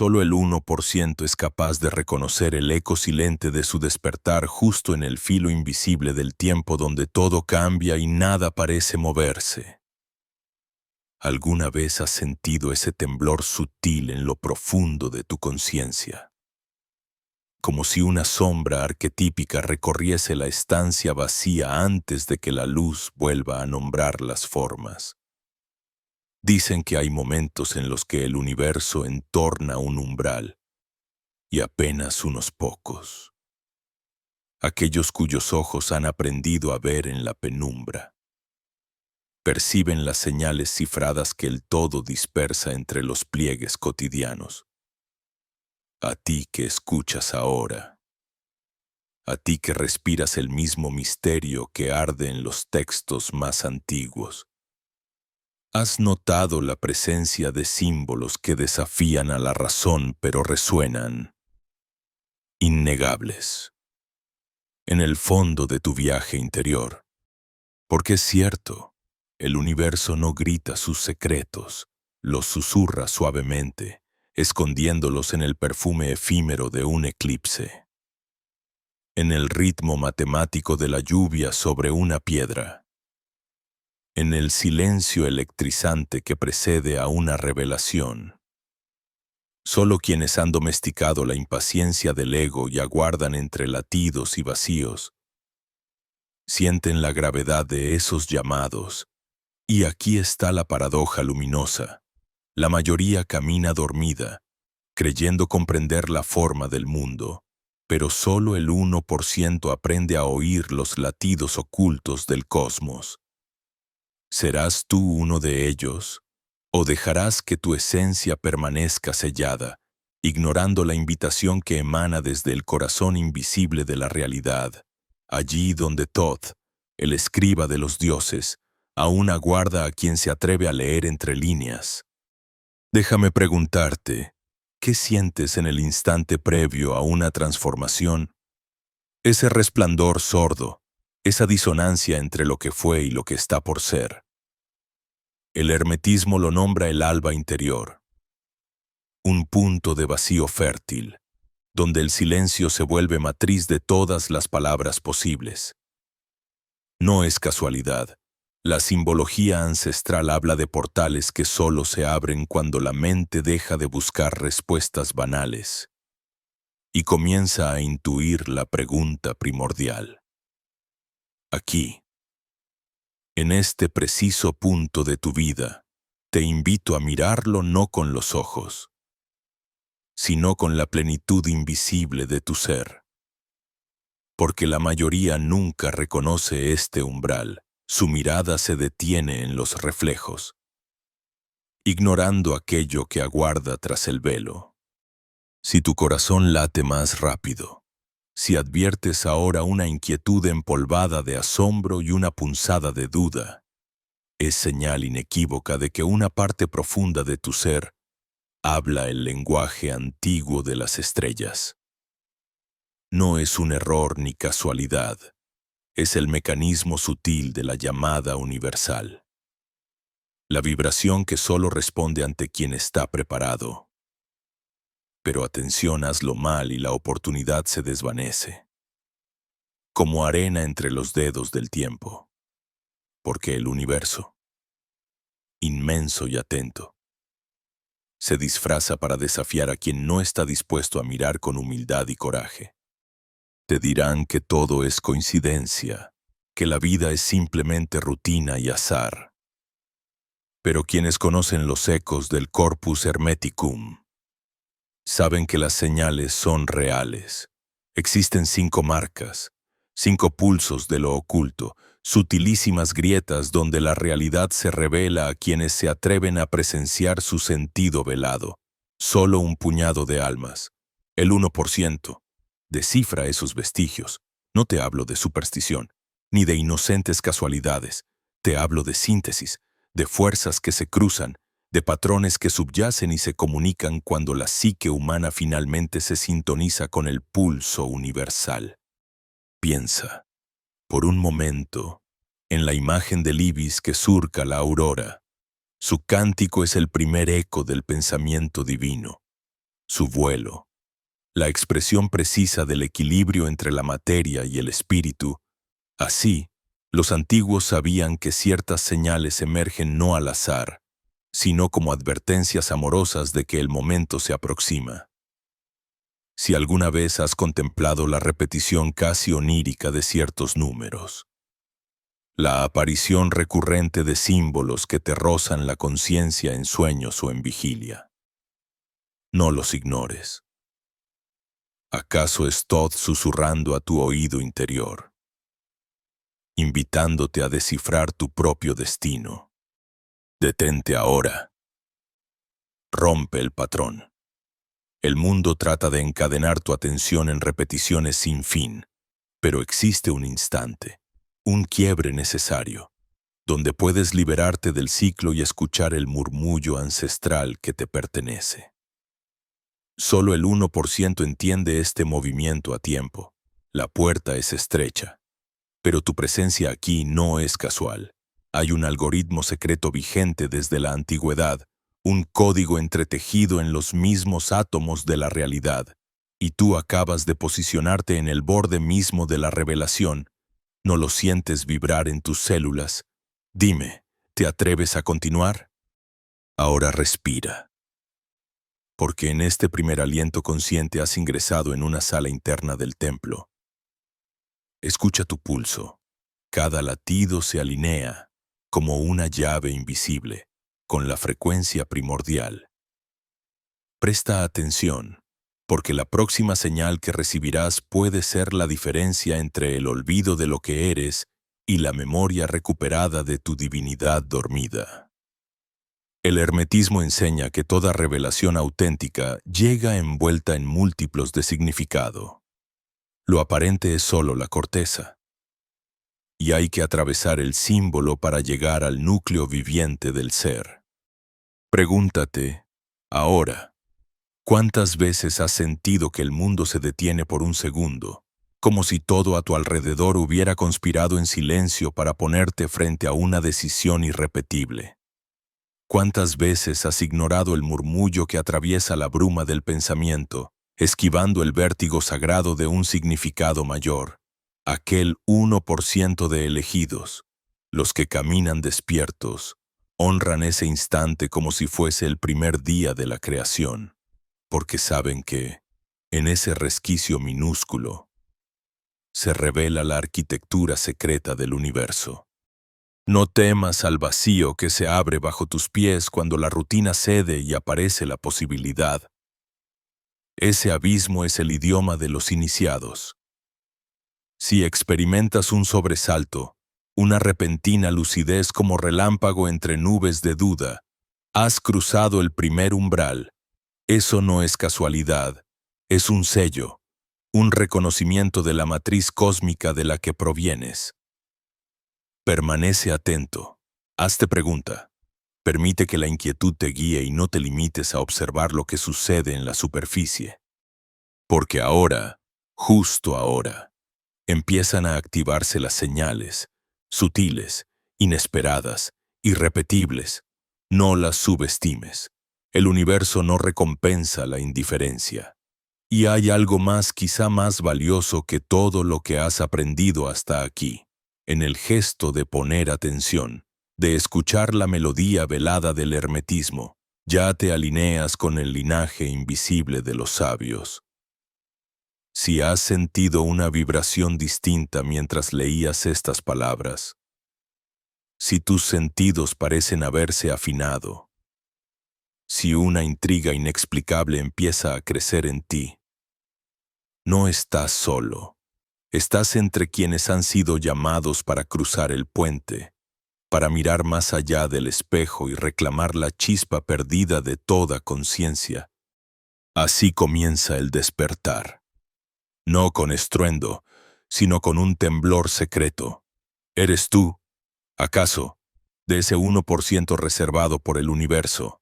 Solo el 1% es capaz de reconocer el eco silente de su despertar justo en el filo invisible del tiempo donde todo cambia y nada parece moverse. ¿Alguna vez has sentido ese temblor sutil en lo profundo de tu conciencia? Como si una sombra arquetípica recorriese la estancia vacía antes de que la luz vuelva a nombrar las formas. Dicen que hay momentos en los que el universo entorna un umbral, y apenas unos pocos. Aquellos cuyos ojos han aprendido a ver en la penumbra. Perciben las señales cifradas que el todo dispersa entre los pliegues cotidianos. A ti que escuchas ahora. A ti que respiras el mismo misterio que arde en los textos más antiguos. ¿Has notado la presencia de símbolos que desafían a la razón pero resuenan? Innegables. En el fondo de tu viaje interior. Porque es cierto, el universo no grita sus secretos, los susurra suavemente, escondiéndolos en el perfume efímero de un eclipse. En el ritmo matemático de la lluvia sobre una piedra. En el silencio electrizante que precede a una revelación. Solo quienes han domesticado la impaciencia del ego y aguardan entre latidos y vacíos, sienten la gravedad de esos llamados, y aquí está la paradoja luminosa. La mayoría camina dormida, creyendo comprender la forma del mundo, pero solo el 1% aprende a oír los latidos ocultos del cosmos. ¿Serás tú uno de ellos? ¿O dejarás que tu esencia permanezca sellada, ignorando la invitación que emana desde el corazón invisible de la realidad, allí donde Thoth, el escriba de los dioses, aún aguarda a quien se atreve a leer entre líneas? Déjame preguntarte, ¿qué sientes en el instante previo a una transformación? Ese resplandor sordo, esa disonancia entre lo que fue y lo que está por ser. El hermetismo lo nombra el alba interior. Un punto de vacío fértil, donde el silencio se vuelve matriz de todas las palabras posibles. No es casualidad. La simbología ancestral habla de portales que solo se abren cuando la mente deja de buscar respuestas banales y comienza a intuir la pregunta primordial. Aquí, en este preciso punto de tu vida, te invito a mirarlo no con los ojos, sino con la plenitud invisible de tu ser. Porque la mayoría nunca reconoce este umbral, su mirada se detiene en los reflejos, ignorando aquello que aguarda tras el velo. Si tu corazón late más rápido, si adviertes ahora una inquietud empolvada de asombro y una punzada de duda, es señal inequívoca de que una parte profunda de tu ser habla el lenguaje antiguo de las estrellas. No es un error ni casualidad, es el mecanismo sutil de la llamada universal. La vibración que solo responde ante quien está preparado. Pero atención, hazlo mal y la oportunidad se desvanece. Como arena entre los dedos del tiempo. Porque el universo, inmenso y atento, se disfraza para desafiar a quien no está dispuesto a mirar con humildad y coraje. Te dirán que todo es coincidencia, que la vida es simplemente rutina y azar. Pero quienes conocen los ecos del Corpus Hermeticum saben que las señales son reales. Existen 5 marcas, 5 pulsos de lo oculto, sutilísimas grietas donde la realidad se revela a quienes se atreven a presenciar su sentido velado. Solo un puñado de almas, el 1%, descifra esos vestigios. No te hablo de superstición, ni de inocentes casualidades. Te hablo de síntesis, de fuerzas que se cruzan, de patrones que subyacen y se comunican cuando la psique humana finalmente se sintoniza con el pulso universal. Piensa, por un momento, en la imagen del ibis que surca la aurora. Su cántico es el primer eco del pensamiento divino. su vuelo, la expresión precisa del equilibrio entre la materia y el espíritu. Así, los antiguos sabían que ciertas señales emergen no al azar, sino como advertencias amorosas de que el momento se aproxima. Si alguna vez has contemplado la repetición casi onírica de ciertos números, la aparición recurrente de símbolos que te rozan la conciencia en sueños o en vigilia, no los ignores. ¿Acaso es Thoth susurrando a tu oído interior, invitándote a descifrar tu propio destino? Detente ahora. Rompe el patrón. El mundo trata de encadenar tu atención en repeticiones sin fin, pero existe un instante, un quiebre necesario, donde puedes liberarte del ciclo y escuchar el murmullo ancestral que te pertenece. Solo el 1% entiende este movimiento a tiempo. La puerta es estrecha, pero tu presencia aquí no es casual. Hay un algoritmo secreto vigente desde la antigüedad, un código entretejido en los mismos átomos de la realidad, y tú acabas de posicionarte en el borde mismo de la revelación. ¿No lo sientes vibrar en tus células? Dime, ¿te atreves a continuar? Ahora respira, porque en este primer aliento consciente has ingresado en una sala interna del templo. Escucha tu pulso. Cada latido se alinea, como una llave invisible, con la frecuencia primordial. Presta atención, porque la próxima señal que recibirás puede ser la diferencia entre el olvido de lo que eres y la memoria recuperada de tu divinidad dormida. El hermetismo enseña que toda revelación auténtica llega envuelta en múltiplos de significado. Lo aparente es solo la corteza, y hay que atravesar el símbolo para llegar al núcleo viviente del ser. Pregúntate, ahora, ¿cuántas veces has sentido que el mundo se detiene por un segundo, como si todo a tu alrededor hubiera conspirado en silencio para ponerte frente a una decisión irrepetible? ¿Cuántas veces has ignorado el murmullo que atraviesa la bruma del pensamiento, esquivando el vértigo sagrado de un significado mayor? Aquel 1% de elegidos, los que caminan despiertos, honran ese instante como si fuese el primer día de la creación, porque saben que, en ese resquicio minúsculo, se revela la arquitectura secreta del universo. No temas al vacío que se abre bajo tus pies cuando la rutina cede y aparece la posibilidad. Ese abismo es el idioma de los iniciados. Si experimentas un sobresalto, una repentina lucidez como relámpago entre nubes de duda, has cruzado el primer umbral. Eso no es casualidad, es un sello, un reconocimiento de la matriz cósmica de la que provienes. Permanece atento. Hazte pregunta. Permite que la inquietud te guíe y no te limites a observar lo que sucede en la superficie. Porque ahora, justo ahora, empiezan a activarse las señales, sutiles, inesperadas, irrepetibles. No las subestimes. El universo no recompensa la indiferencia. Y hay algo más, quizá más valioso que todo lo que has aprendido hasta aquí. En el gesto de poner atención, de escuchar la melodía velada del hermetismo, ya te alineas con el linaje invisible de los sabios. Si has sentido una vibración distinta mientras leías estas palabras, si tus sentidos parecen haberse afinado, si una intriga inexplicable empieza a crecer en ti, no estás solo. Estás entre quienes han sido llamados para cruzar el puente, para mirar más allá del espejo y reclamar la chispa perdida de toda conciencia. Así comienza el despertar. No con estruendo, sino con un temblor secreto. ¿Eres tú, acaso, de ese 1% reservado por el universo?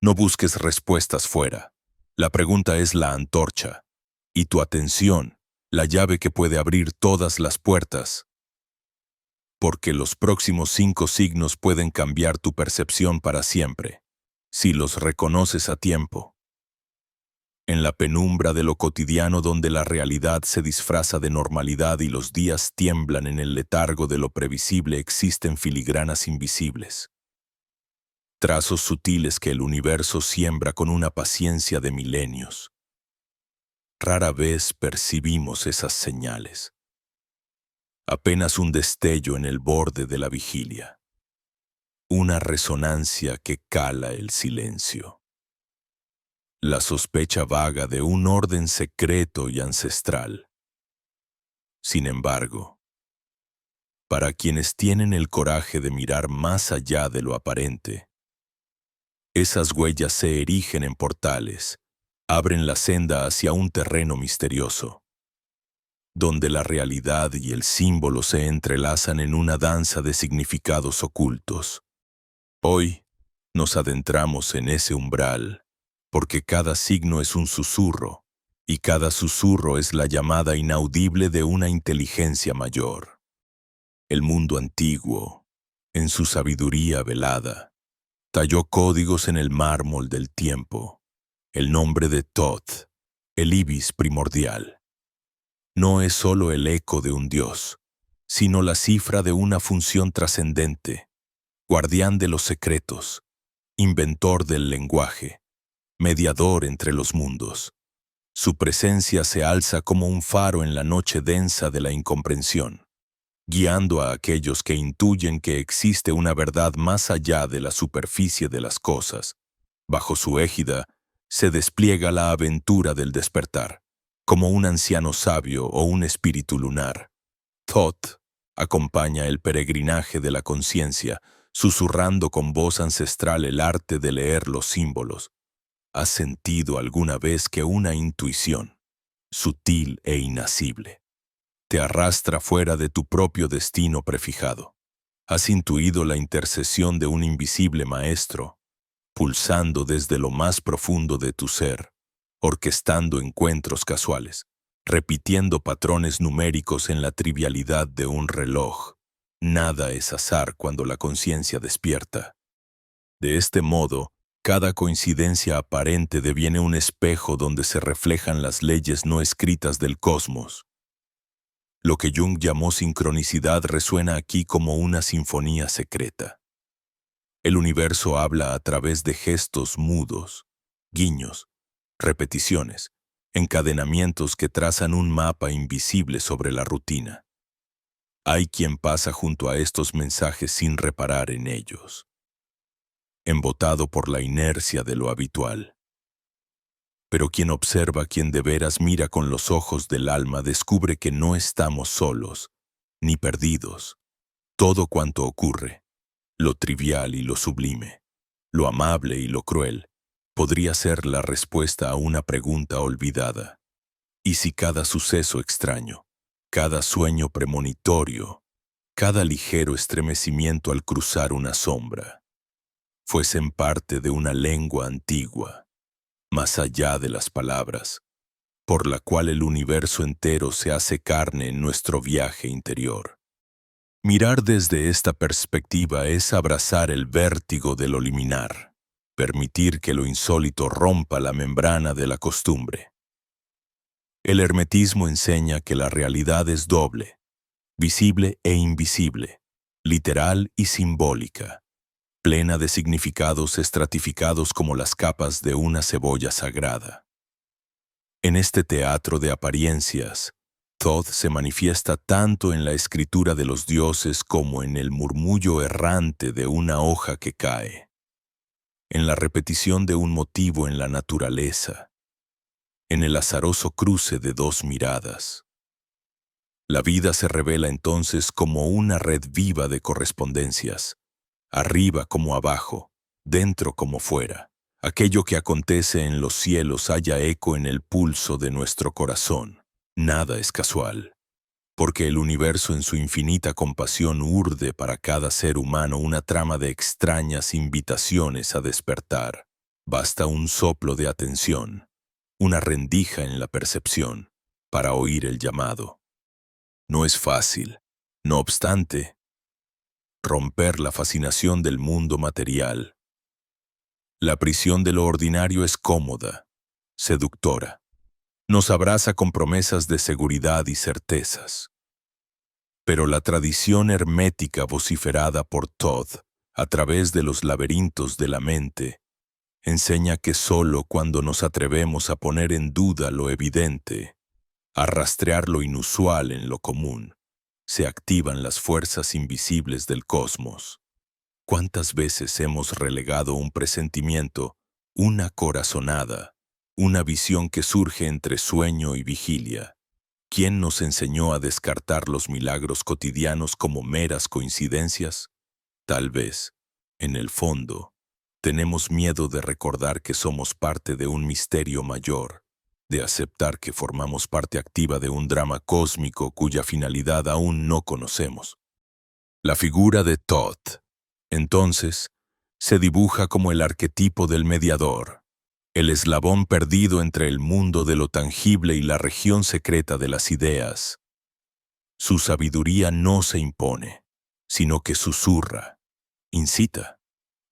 No busques respuestas fuera. La pregunta es la antorcha, y tu atención, la llave que puede abrir todas las puertas. Porque los próximos 5 signos pueden cambiar tu percepción para siempre, si los reconoces a tiempo. En la penumbra de lo cotidiano donde la realidad se disfraza de normalidad y los días tiemblan en el letargo de lo previsible, existen filigranas invisibles. Trazos sutiles que el universo siembra con una paciencia de milenios. Rara vez percibimos esas señales. Apenas un destello en el borde de la vigilia. Una resonancia que cala el silencio. La sospecha vaga de un orden secreto y ancestral. Sin embargo, para quienes tienen el coraje de mirar más allá de lo aparente, esas huellas se erigen en portales, abren la senda hacia un terreno misterioso, donde la realidad y el símbolo se entrelazan en una danza de significados ocultos. Hoy nos adentramos en ese umbral, porque cada signo es un susurro, y cada susurro es la llamada inaudible de una inteligencia mayor. El mundo antiguo, en su sabiduría velada, talló códigos en el mármol del tiempo. El nombre de Thoth, el ibis primordial, no es solo el eco de un dios, sino la cifra de una función trascendente, guardián de los secretos, inventor del lenguaje, mediador entre los mundos. Su presencia se alza como un faro en la noche densa de la incomprensión, guiando a aquellos que intuyen que existe una verdad más allá de la superficie de las cosas. Bajo su égida se despliega la aventura del despertar, como un anciano sabio o un espíritu lunar. Thoth acompaña el peregrinaje de la conciencia, susurrando con voz ancestral el arte de leer los símbolos. ¿Has sentido alguna vez que una intuición, sutil e inacible, te arrastra fuera de tu propio destino prefijado? ¿Has intuido la intercesión de un invisible maestro, pulsando desde lo más profundo de tu ser, orquestando encuentros casuales, repitiendo patrones numéricos en la trivialidad de un reloj? Nada es azar cuando la conciencia despierta. De este modo, cada coincidencia aparente deviene un espejo donde se reflejan las leyes no escritas del cosmos. Lo que Jung llamó sincronicidad resuena aquí como una sinfonía secreta. El universo habla a través de gestos mudos, guiños, repeticiones, encadenamientos que trazan un mapa invisible sobre la rutina. Hay quien pasa junto a estos mensajes sin reparar en ellos, embotado por la inercia de lo habitual. Pero quien observa, quien de veras mira con los ojos del alma, descubre que no estamos solos, ni perdidos. Todo cuanto ocurre, lo trivial y lo sublime, lo amable y lo cruel, podría ser la respuesta a una pregunta olvidada. ¿Y si cada suceso extraño, cada sueño premonitorio, cada ligero estremecimiento al cruzar una sombra, fuesen parte de una lengua antigua, más allá de las palabras, por la cual el universo entero se hace carne en nuestro viaje interior? Mirar desde esta perspectiva es abrazar el vértigo de lo liminar, permitir que lo insólito rompa la membrana de la costumbre. El hermetismo enseña que la realidad es doble, visible e invisible, literal y simbólica, plena de significados estratificados como las capas de una cebolla sagrada. En este teatro de apariencias, Thoth se manifiesta tanto en la escritura de los dioses como en el murmullo errante de una hoja que cae, en la repetición de un motivo en la naturaleza, en el azaroso cruce de dos miradas. La vida se revela entonces como una red viva de correspondencias, arriba como abajo, dentro como fuera. Aquello que acontece en los cielos halla eco en el pulso de nuestro corazón. Nada es casual, porque el universo en su infinita compasión urde para cada ser humano una trama de extrañas invitaciones a despertar. Basta un soplo de atención, una rendija en la percepción, para oír el llamado. No es fácil, no obstante, romper la fascinación del mundo material. La prisión de lo ordinario es cómoda, seductora. Nos abraza con promesas de seguridad y certezas. Pero la tradición hermética vociferada por Todd, a través de los laberintos de la mente, enseña que solo cuando nos atrevemos a poner en duda lo evidente, a rastrear lo inusual en lo común, se activan las fuerzas invisibles del cosmos. ¿Cuántas veces hemos relegado un presentimiento, una corazonada, una visión que surge entre sueño y vigilia? ¿Quién nos enseñó a descartar los milagros cotidianos como meras coincidencias? Tal vez, en el fondo, tenemos miedo de recordar que somos parte de un misterio mayor, de aceptar que formamos parte activa de un drama cósmico cuya finalidad aún no conocemos. La figura de Todd, entonces, se dibuja como el arquetipo del mediador, el eslabón perdido entre el mundo de lo tangible y la región secreta de las ideas. Su sabiduría no se impone, sino que susurra, incita,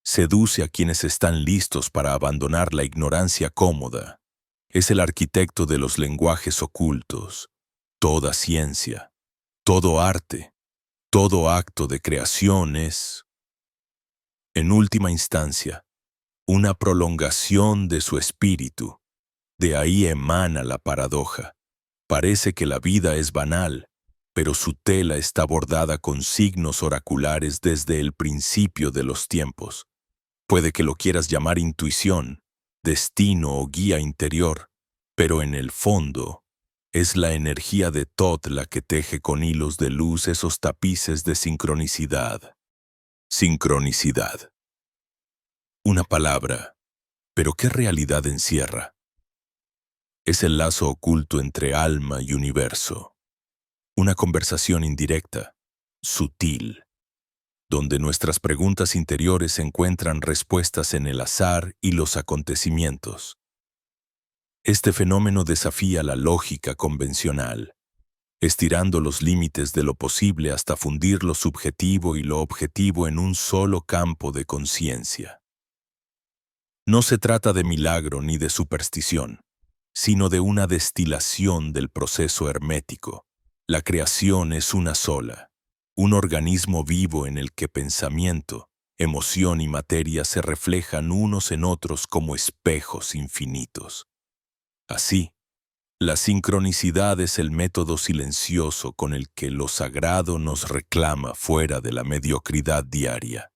seduce a quienes están listos para abandonar la ignorancia cómoda. Es el arquitecto de los lenguajes ocultos, toda ciencia, todo arte, todo acto de creación es, en última instancia, una prolongación de su espíritu. De ahí emana la paradoja. Parece que la vida es banal, pero su tela está bordada con signos oraculares desde el principio de los tiempos. Puede que lo quieras llamar intuición, destino o guía interior, pero en el fondo es la energía de Todd la que teje con hilos de luz esos tapices de sincronicidad. Sincronicidad. Una palabra, pero ¿qué realidad encierra? Es el lazo oculto entre alma y universo. Una conversación indirecta, sutil, donde nuestras preguntas interiores encuentran respuestas en el azar y los acontecimientos. Este fenómeno desafía la lógica convencional, estirando los límites de lo posible hasta fundir lo subjetivo y lo objetivo en un solo campo de conciencia. No se trata de milagro ni de superstición, sino de una destilación del proceso hermético. La creación es una sola, un organismo vivo en el que pensamiento, emoción y materia se reflejan unos en otros como espejos infinitos. Así, la sincronicidad es el método silencioso con el que lo sagrado nos reclama fuera de la mediocridad diaria,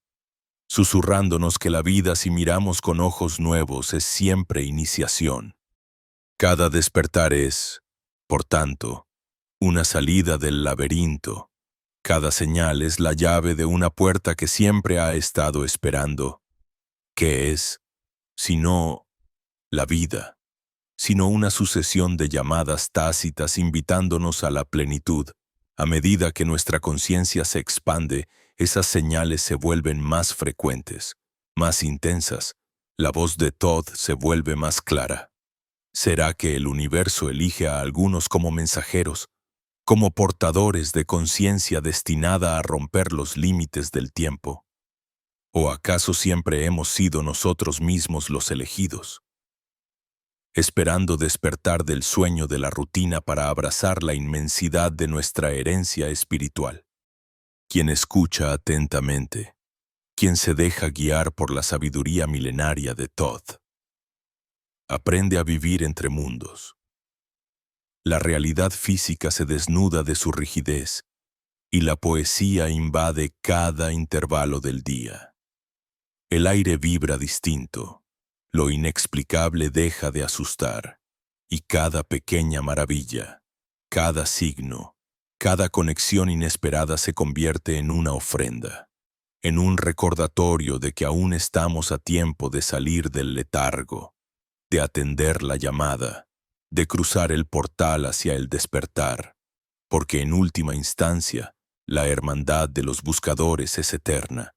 susurrándonos que la vida, si miramos con ojos nuevos, es siempre iniciación. Cada despertar es, por tanto, una salida del laberinto. Cada señal es la llave de una puerta que siempre ha estado esperando. ¿Qué es? Sino la vida, sino una sucesión de llamadas tácitas invitándonos a la plenitud. A medida que nuestra conciencia se expande, esas señales se vuelven más frecuentes, más intensas. La voz de Todd se vuelve más clara. ¿Será que el universo elige a algunos como mensajeros, como portadores de conciencia destinada a romper los límites del tiempo? ¿O acaso siempre hemos sido nosotros mismos los elegidos, esperando despertar del sueño de la rutina para abrazar la inmensidad de nuestra herencia espiritual? Quien escucha atentamente, quien se deja guiar por la sabiduría milenaria de Todd, aprende a vivir entre mundos. La realidad física se desnuda de su rigidez y la poesía invade cada intervalo del día. El aire vibra distinto, lo inexplicable deja de asustar, y cada pequeña maravilla, cada signo, cada conexión inesperada se convierte en una ofrenda, en un recordatorio de que aún estamos a tiempo de salir del letargo, de atender la llamada, de cruzar el portal hacia el despertar, porque en última instancia, la hermandad de los buscadores es eterna,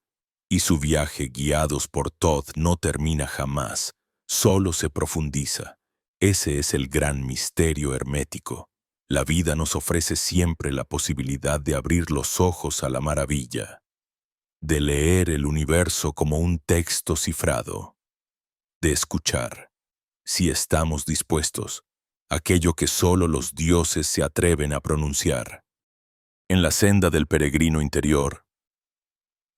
y su viaje guiados por Todd no termina jamás, solo se profundiza. Ese es el gran misterio hermético. La vida nos ofrece siempre la posibilidad de abrir los ojos a la maravilla, de leer el universo como un texto cifrado, de escuchar, si estamos dispuestos, aquello que solo los dioses se atreven a pronunciar. En la senda del peregrino interior,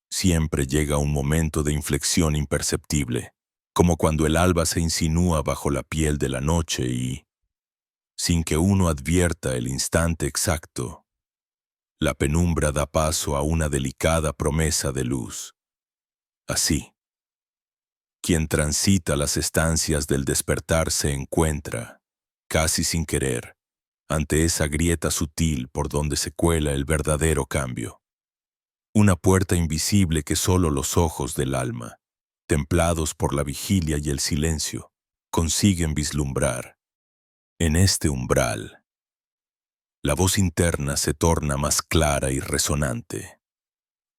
siempre llega un momento de inflexión imperceptible, como cuando el alba se insinúa bajo la piel de la noche y, sin que uno advierta el instante exacto, la penumbra da paso a una delicada promesa de luz. Así, quien transita las estancias del despertar se encuentra, casi sin querer, ante esa grieta sutil por donde se cuela el verdadero cambio. Una puerta invisible que solo los ojos del alma, templados por la vigilia y el silencio, consiguen vislumbrar. En este umbral, la voz interna se torna más clara y resonante,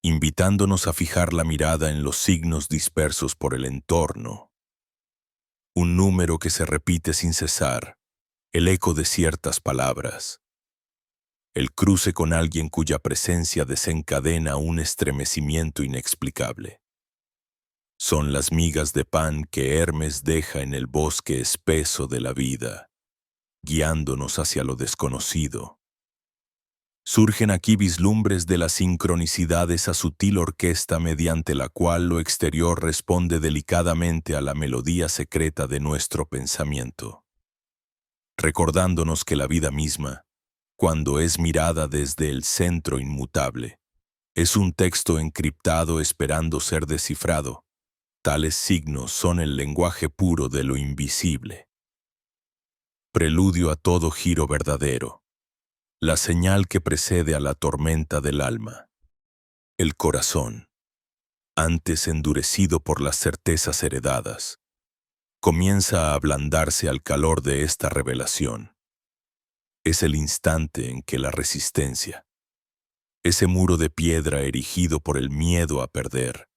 invitándonos a fijar la mirada en los signos dispersos por el entorno. Un número que se repite sin cesar, el eco de ciertas palabras, el cruce con alguien cuya presencia desencadena un estremecimiento inexplicable. Son las migas de pan que Hermes deja en el bosque espeso de la vida, guiándonos hacia lo desconocido. Surgen aquí vislumbres de la sincronicidad de esa sutil orquesta mediante la cual lo exterior responde delicadamente a la melodía secreta de nuestro pensamiento, recordándonos que la vida misma, cuando es mirada desde el centro inmutable, es un texto encriptado esperando ser descifrado. Tales signos son el lenguaje puro de lo invisible. Preludio a todo giro verdadero. La señal que precede a la tormenta del alma. El corazón, antes endurecido por las certezas heredadas, comienza a ablandarse al calor de esta revelación. Es el instante en que la resistencia, ese muro de piedra erigido por el miedo a perder,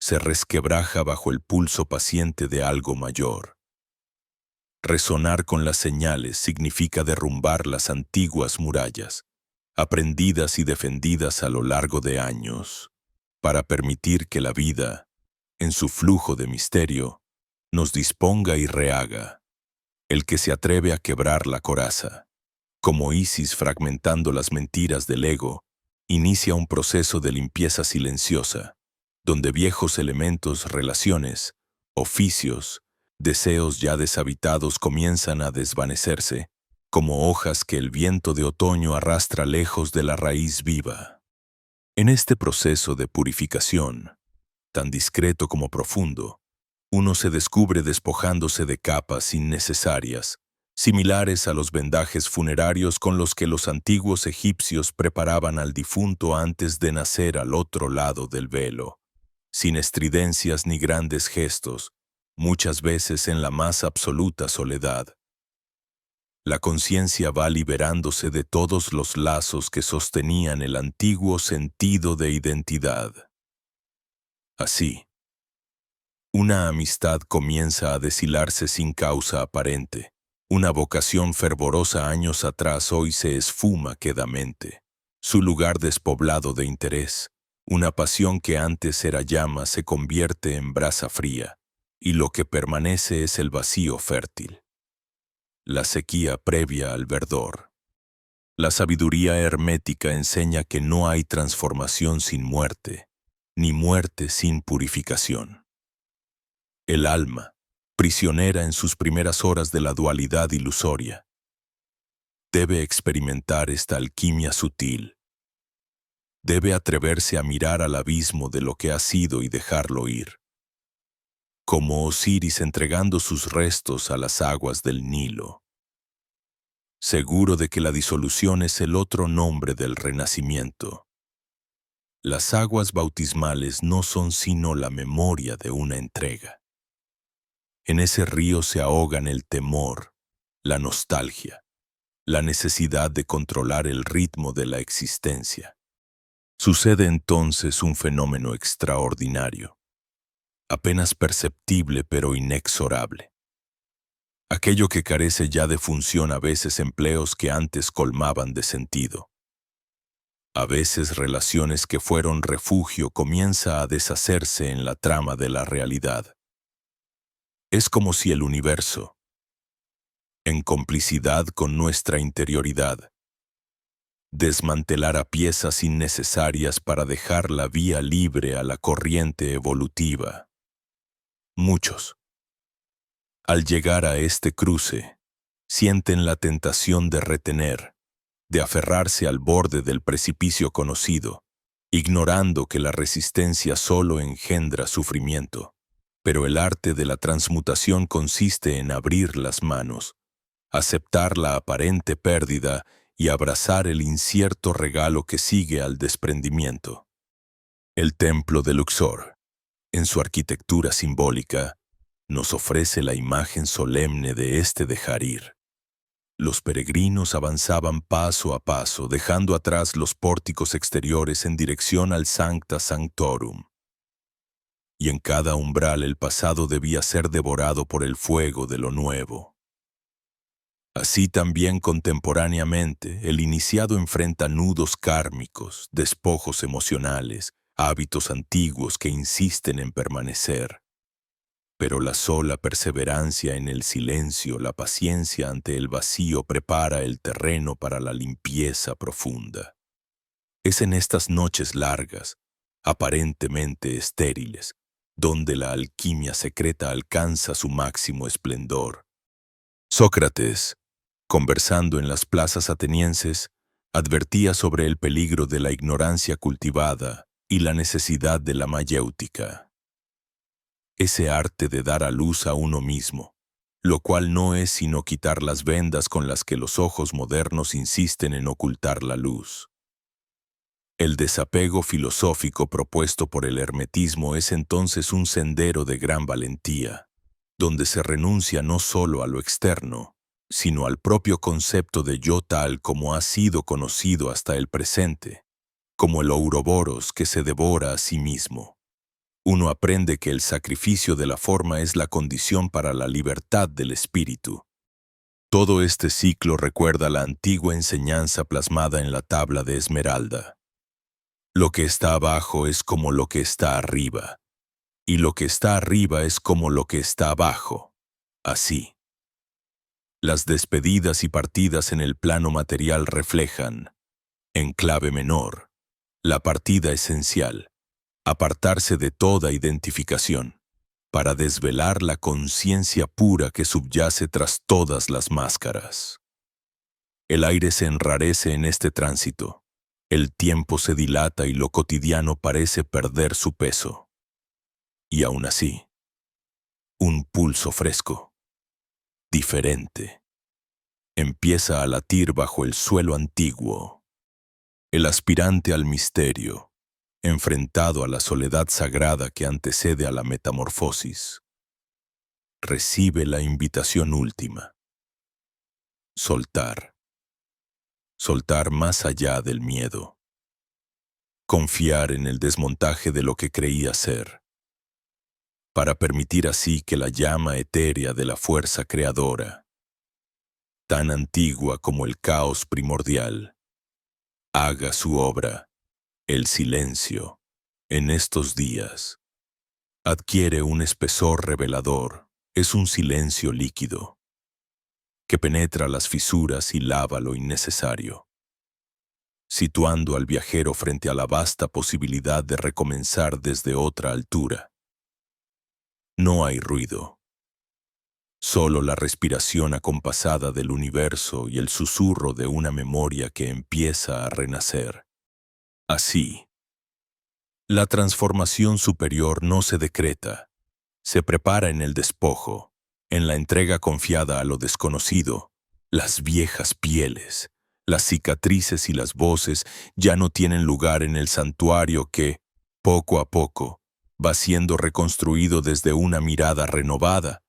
se resquebraja bajo el pulso paciente de algo mayor. Resonar con las señales significa derrumbar las antiguas murallas, aprendidas y defendidas a lo largo de años, para permitir que la vida, en su flujo de misterio, nos disponga y rehaga. El que se atreve a quebrar la coraza, como Isis fragmentando las mentiras del ego, inicia un proceso de limpieza silenciosa, donde viejos elementos, relaciones, oficios, deseos ya deshabitados comienzan a desvanecerse, como hojas que el viento de otoño arrastra lejos de la raíz viva. En este proceso de purificación, tan discreto como profundo, uno se descubre despojándose de capas innecesarias, similares a los vendajes funerarios con los que los antiguos egipcios preparaban al difunto antes de nacer al otro lado del velo, sin estridencias ni grandes gestos, muchas veces en la más absoluta soledad. La conciencia va liberándose de todos los lazos que sostenían el antiguo sentido de identidad. Así, una amistad comienza a deshilarse sin causa aparente. Una vocación fervorosa años atrás hoy se esfuma quedamente. Su lugar despoblado de interés, una pasión que antes era llama se convierte en brasa fría, y lo que permanece es el vacío fértil. La sequía previa al verdor. La sabiduría hermética enseña que no hay transformación sin muerte, ni muerte sin purificación. El alma, prisionera en sus primeras horas de la dualidad ilusoria, debe experimentar esta alquimia sutil. Debe atreverse a mirar al abismo de lo que ha sido y dejarlo ir. Como Osiris entregando sus restos a las aguas del Nilo, seguro de que la disolución es el otro nombre del renacimiento. Las aguas bautismales no son sino la memoria de una entrega. En ese río se ahogan el temor, la nostalgia, la necesidad de controlar el ritmo de la existencia. Sucede entonces un fenómeno extraordinario, apenas perceptible pero inexorable. Aquello que carece ya de función, a veces empleos que antes colmaban de sentido. A veces relaciones que fueron refugio comienza a deshacerse en la trama de la realidad. Es como si el universo, en complicidad con nuestra interioridad, desmantelara piezas innecesarias para dejar la vía libre a la corriente evolutiva. Muchos, al llegar a este cruce, sienten la tentación de retener, de aferrarse al borde del precipicio conocido, ignorando que la resistencia solo engendra sufrimiento. Pero el arte de la transmutación consiste en abrir las manos, aceptar la aparente pérdida y abrazar el incierto regalo que sigue al desprendimiento. El templo de Luxor, en su arquitectura simbólica, nos ofrece la imagen solemne de este dejar ir. Los peregrinos avanzaban paso a paso, dejando atrás los pórticos exteriores en dirección al Sancta Sanctorum. Y en cada umbral el pasado debía ser devorado por el fuego de lo nuevo. Así también contemporáneamente, el iniciado enfrenta nudos kármicos, despojos emocionales, hábitos antiguos que insisten en permanecer. Pero la sola perseverancia en el silencio, la paciencia ante el vacío prepara el terreno para la limpieza profunda. Es en estas noches largas, aparentemente estériles, donde la alquimia secreta alcanza su máximo esplendor. Sócrates, conversando en las plazas atenienses, advertía sobre el peligro de la ignorancia cultivada y la necesidad de la mayéutica. Ese arte de dar a luz a uno mismo, lo cual no es sino quitar las vendas con las que los ojos modernos insisten en ocultar la luz. El desapego filosófico propuesto por el hermetismo es entonces un sendero de gran valentía, donde se renuncia no solo a lo externo, sino al propio concepto de yo tal como ha sido conocido hasta el presente, como el ouroboros que se devora a sí mismo. Uno aprende que el sacrificio de la forma es la condición para la libertad del espíritu. Todo este ciclo recuerda la antigua enseñanza plasmada en la tabla de Esmeralda. Lo que está abajo es como lo que está arriba, y lo que está arriba es como lo que está abajo. Así. Las despedidas y partidas en el plano material reflejan, en clave menor, la partida esencial. Apartarse de toda identificación, para desvelar la conciencia pura que subyace tras todas las máscaras. El aire se enrarece en este tránsito, el tiempo se dilata y lo cotidiano parece perder su peso. Y aún así, un pulso fresco, diferente, empieza a latir bajo el suelo antiguo. El aspirante al misterio, enfrentado a la soledad sagrada que antecede a la metamorfosis, recibe la invitación última. Soltar. Soltar más allá del miedo. Confiar en el desmontaje de lo que creía ser, para permitir así que la llama etérea de la fuerza creadora, tan antigua como el caos primordial, haga su obra. El silencio, en estos días, adquiere un espesor revelador, es un silencio líquido, que penetra las fisuras y lava lo innecesario, situando al viajero frente a la vasta posibilidad de recomenzar desde otra altura. No hay ruido, solo la respiración acompasada del universo y el susurro de una memoria que empieza a renacer. Así, la transformación superior no se decreta, se prepara en el despojo, en la entrega confiada a lo desconocido. Las viejas pieles, las cicatrices y las voces ya no tienen lugar en el santuario que, poco a poco, va siendo reconstruido desde una mirada renovada.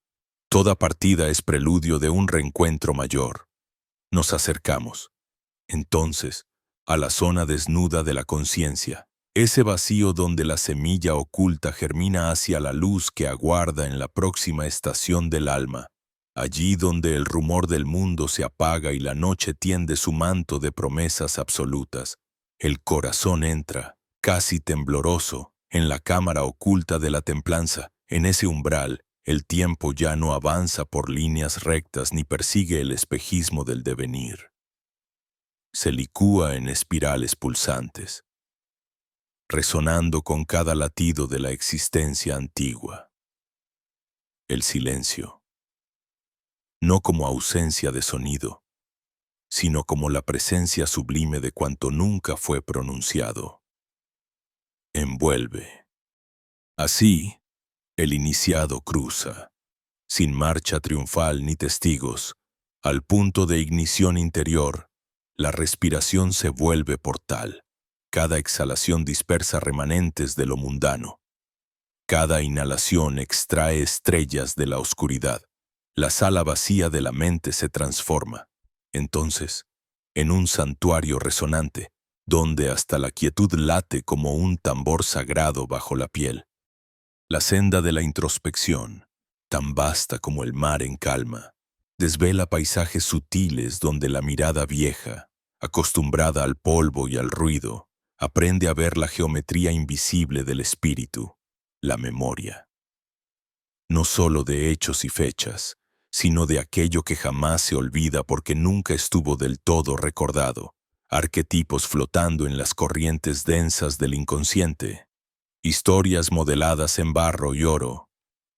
Toda partida es preludio de un reencuentro mayor. Nos acercamos, entonces, a la zona desnuda de la conciencia, ese vacío donde la semilla oculta germina hacia la luz que aguarda en la próxima estación del alma, allí donde el rumor del mundo se apaga y la noche tiende su manto de promesas absolutas. El corazón entra, casi tembloroso, en la cámara oculta de la templanza. En ese umbral, El tiempo ya no avanza por líneas rectas ni persigue el espejismo del devenir. Se licúa en espirales pulsantes, resonando con cada latido de la existencia antigua. El silencio, no como ausencia de sonido, sino como la presencia sublime de cuanto nunca fue pronunciado. Envuelve. Así, el iniciado cruza, sin marcha triunfal ni testigos, al punto de ignición interior. La respiración se vuelve portal. Cada exhalación dispersa remanentes de lo mundano. Cada inhalación extrae estrellas de la oscuridad. La sala vacía de la mente se transforma, entonces, en un santuario resonante, donde hasta la quietud late como un tambor sagrado bajo la piel. La senda de la introspección, tan vasta como el mar en calma, desvela paisajes sutiles donde la mirada vieja, acostumbrada al polvo y al ruido, aprende a ver la geometría invisible del espíritu, la memoria. No solo de hechos y fechas, sino de aquello que jamás se olvida porque nunca estuvo del todo recordado, arquetipos flotando en las corrientes densas del inconsciente, historias modeladas en barro y oro,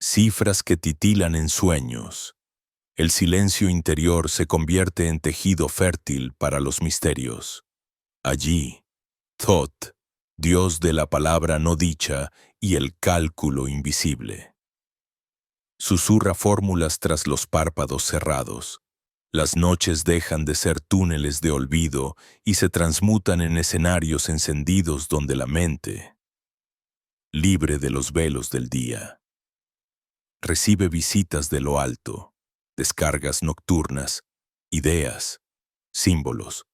cifras que titilan en sueños. El silencio interior se convierte en tejido fértil para los misterios. Allí, Thoth, Dios de la palabra no dicha y el cálculo invisible. Susurra fórmulas tras los párpados cerrados. Las noches dejan de ser túneles de olvido y se transmutan en escenarios encendidos donde la mente, libre de los velos del día, recibe visitas de lo alto, descargas nocturnas, ideas, símbolos,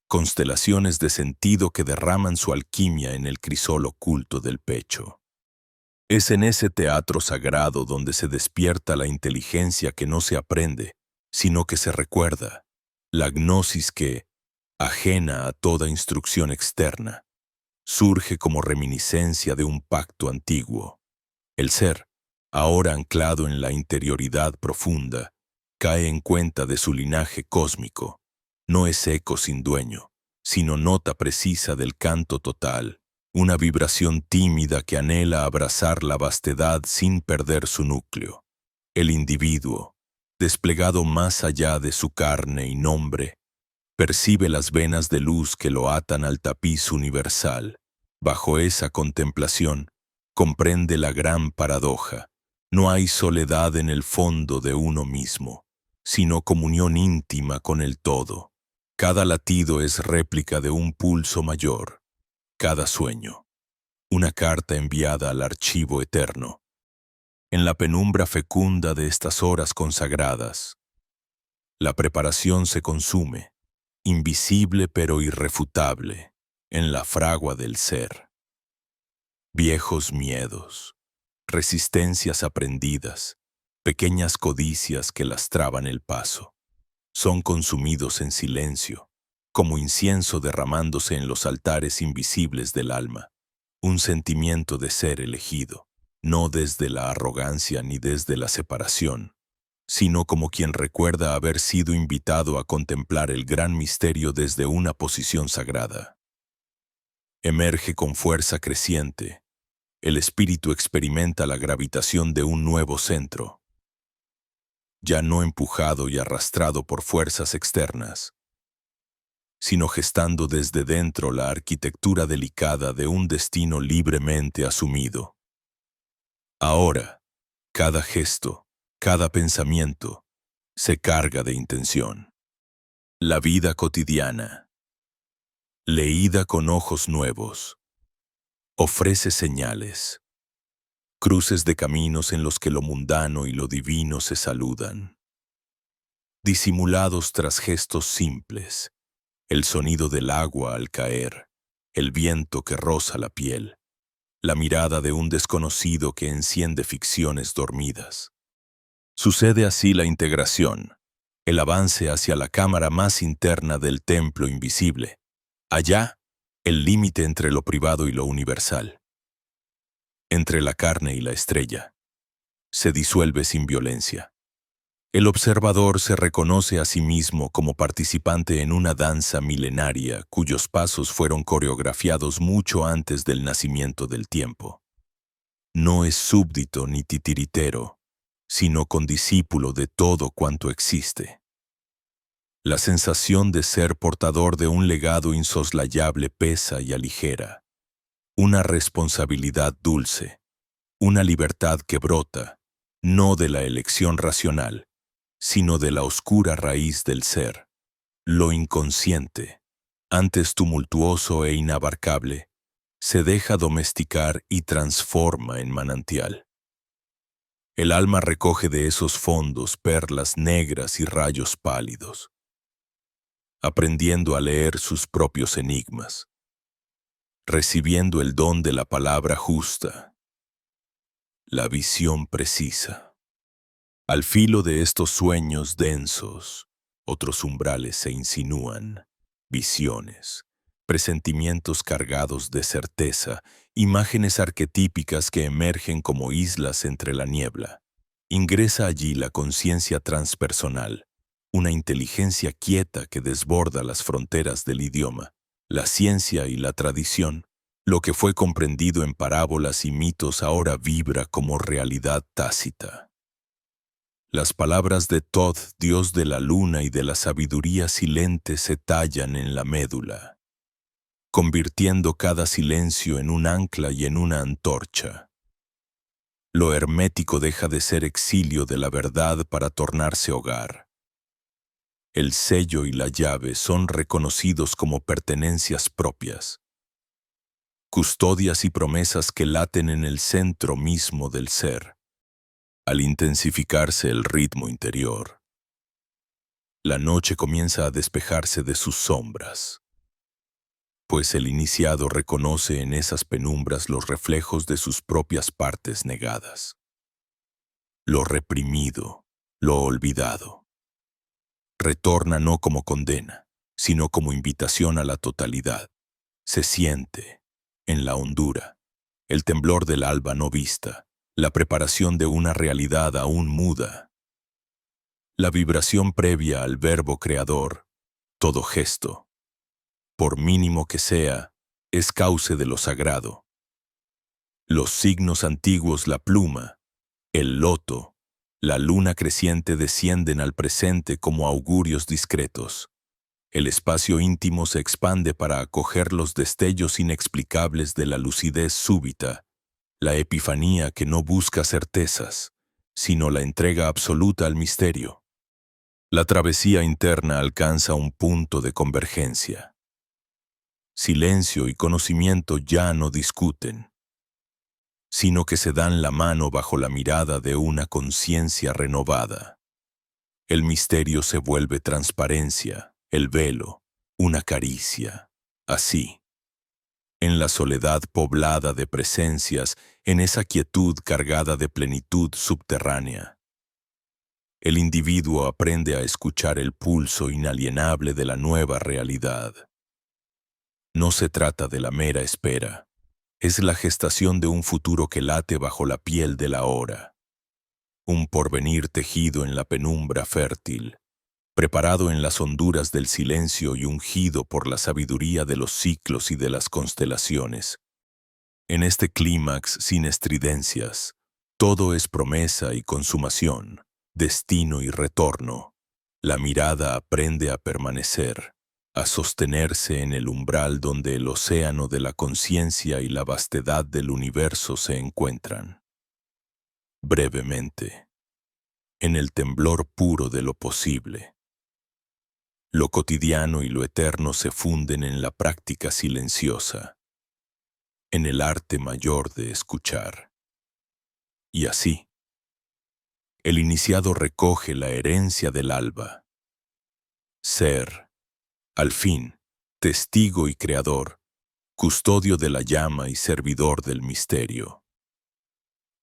constelaciones de sentido que derraman su alquimia en el crisol oculto del pecho. Es en ese teatro sagrado donde se despierta la inteligencia que no se aprende, sino que se recuerda, la gnosis que, ajena a toda instrucción externa, surge como reminiscencia de un pacto antiguo. El ser, ahora anclado en la interioridad profunda, cae en cuenta de su linaje cósmico. No es eco sin dueño, sino nota precisa del canto total, una vibración tímida que anhela abrazar la vastedad sin perder su núcleo. El individuo, desplegado más allá de su carne y nombre, percibe las venas de luz que lo atan al tapiz universal. Bajo esa contemplación, comprende la gran paradoja. No hay soledad en el fondo de uno mismo, sino comunión íntima con el todo. Cada latido es réplica de un pulso mayor. Cada sueño, una carta enviada al archivo eterno. En la penumbra fecunda de estas horas consagradas, la preparación se consume, invisible pero irrefutable, en la fragua del ser. Viejos miedos, resistencias aprendidas, pequeñas codicias que lastraban el paso, son consumidos en silencio, como incienso derramándose en los altares invisibles del alma, un sentimiento de ser elegido, no desde la arrogancia ni desde la separación, sino como quien recuerda haber sido invitado a contemplar el gran misterio desde una posición sagrada. Emerge con fuerza creciente. El espíritu experimenta la gravitación de un nuevo centro, ya no empujado y arrastrado por fuerzas externas, sino gestando desde dentro la arquitectura delicada de un destino libremente asumido. Ahora, cada gesto, cada pensamiento, se carga de intención. La vida cotidiana, leída con ojos nuevos, ofrece señales, cruces de caminos en los que lo mundano y lo divino se saludan, disimulados tras gestos simples, el sonido del agua al caer, el viento que roza la piel, la mirada de un desconocido que enciende ficciones dormidas. Sucede así la integración, el avance hacia la cámara más interna del templo invisible. Allá, el límite entre lo privado y lo universal. Entre la carne y la estrella. se disuelve sin violencia. El observador se reconoce a sí mismo como participante en una danza milenaria cuyos pasos fueron coreografiados mucho antes del nacimiento del tiempo. No es súbdito ni titiritero, sino condiscípulo de todo cuanto existe. La sensación de ser portador de un legado insoslayable pesa y aligera. Una responsabilidad dulce, una libertad que brota, no de la elección racional, sino de la oscura raíz del ser, lo inconsciente, antes tumultuoso e inabarcable, se deja domesticar y transforma en manantial. El alma recoge de esos fondos perlas negras y rayos pálidos, aprendiendo a leer sus propios enigmas, recibiendo el don de la palabra justa, la visión precisa. Al filo de estos sueños densos, otros umbrales se insinúan, visiones, presentimientos cargados de certeza, imágenes arquetípicas que emergen como islas entre la niebla. Ingresa allí la conciencia transpersonal, una inteligencia quieta que desborda las fronteras del idioma, la ciencia y la tradición. Lo que fue comprendido en parábolas y mitos ahora vibra como realidad tácita. Las palabras de Thoth, dios de la luna y de la sabiduría silente, se tallan en la médula, convirtiendo cada silencio en un ancla y en una antorcha. Lo hermético deja de ser exilio de la verdad para tornarse hogar. El sello y la llave son reconocidos como pertenencias propias, custodias y promesas que laten en el centro mismo del ser. Al intensificarse el ritmo interior, la noche comienza a despejarse de sus sombras, pues el iniciado reconoce en esas penumbras los reflejos de sus propias partes negadas, lo reprimido, lo olvidado. Retorna no como condena, sino como invitación a la totalidad. Se siente, en la hondura, el temblor del alba no vista, la preparación de una realidad aún muda. La vibración previa al verbo creador, todo gesto, por mínimo que sea, es cauce de lo sagrado. Los signos antiguos, la pluma, el loto, la luna creciente descienden al presente como augurios discretos. El espacio íntimo se expande para acoger los destellos inexplicables de la lucidez súbita, la epifanía que no busca certezas, sino la entrega absoluta al misterio. La travesía interna alcanza un punto de convergencia. Silencio y conocimiento ya no discuten, sino que se dan la mano bajo la mirada de una conciencia renovada. El misterio se vuelve transparencia, el velo, una caricia. Así, en la soledad poblada de presencias, en esa quietud cargada de plenitud subterránea, el individuo aprende a escuchar el pulso inalienable de la nueva realidad. No se trata de la mera espera, es la gestación de un futuro que late bajo la piel de la hora, un porvenir tejido en la penumbra fértil, preparado en las honduras del silencio y ungido por la sabiduría de los ciclos y de las constelaciones. En este clímax sin estridencias, todo es promesa y consumación, destino y retorno. La mirada aprende a permanecer, a sostenerse en el umbral donde el océano de la conciencia y la vastedad del universo se encuentran. Brevemente, en el temblor puro de lo posible, lo cotidiano y lo eterno se funden en la práctica silenciosa, en el arte mayor de escuchar. Y así, el iniciado recoge la herencia del alba. Ser, al fin, testigo y creador, custodio de la llama y servidor del misterio.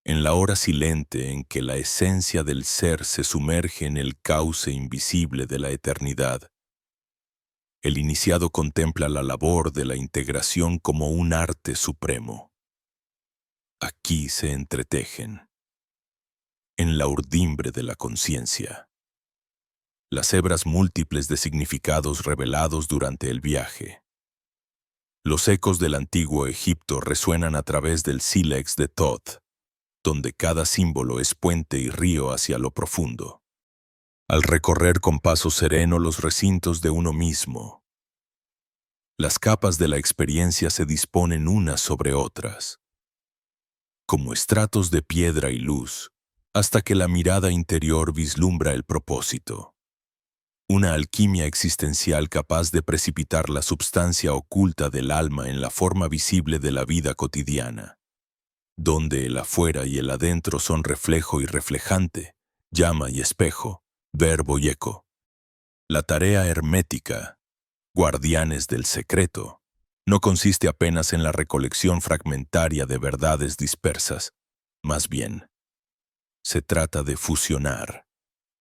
En la hora silente en que la esencia del ser se sumerge en el cauce invisible de la eternidad, el iniciado contempla la labor de la integración como un arte supremo. Aquí se entretejen en la urdimbre de la conciencia. Las hebras múltiples de significados revelados durante el viaje. Los ecos del antiguo Egipto resuenan a través del sílex de Thoth, donde cada símbolo es puente y río hacia lo profundo. Al recorrer con paso sereno los recintos de uno mismo, las capas de la experiencia se disponen unas sobre otras, como estratos de piedra y luz, hasta que la mirada interior vislumbra el propósito. Una alquimia existencial capaz de precipitar la substancia oculta del alma en la forma visible de la vida cotidiana, donde el afuera y el adentro son reflejo y reflejante, llama y espejo, verbo y eco. La tarea hermética, guardianes del secreto, no consiste apenas en la recolección fragmentaria de verdades dispersas, más bien, se trata de fusionar,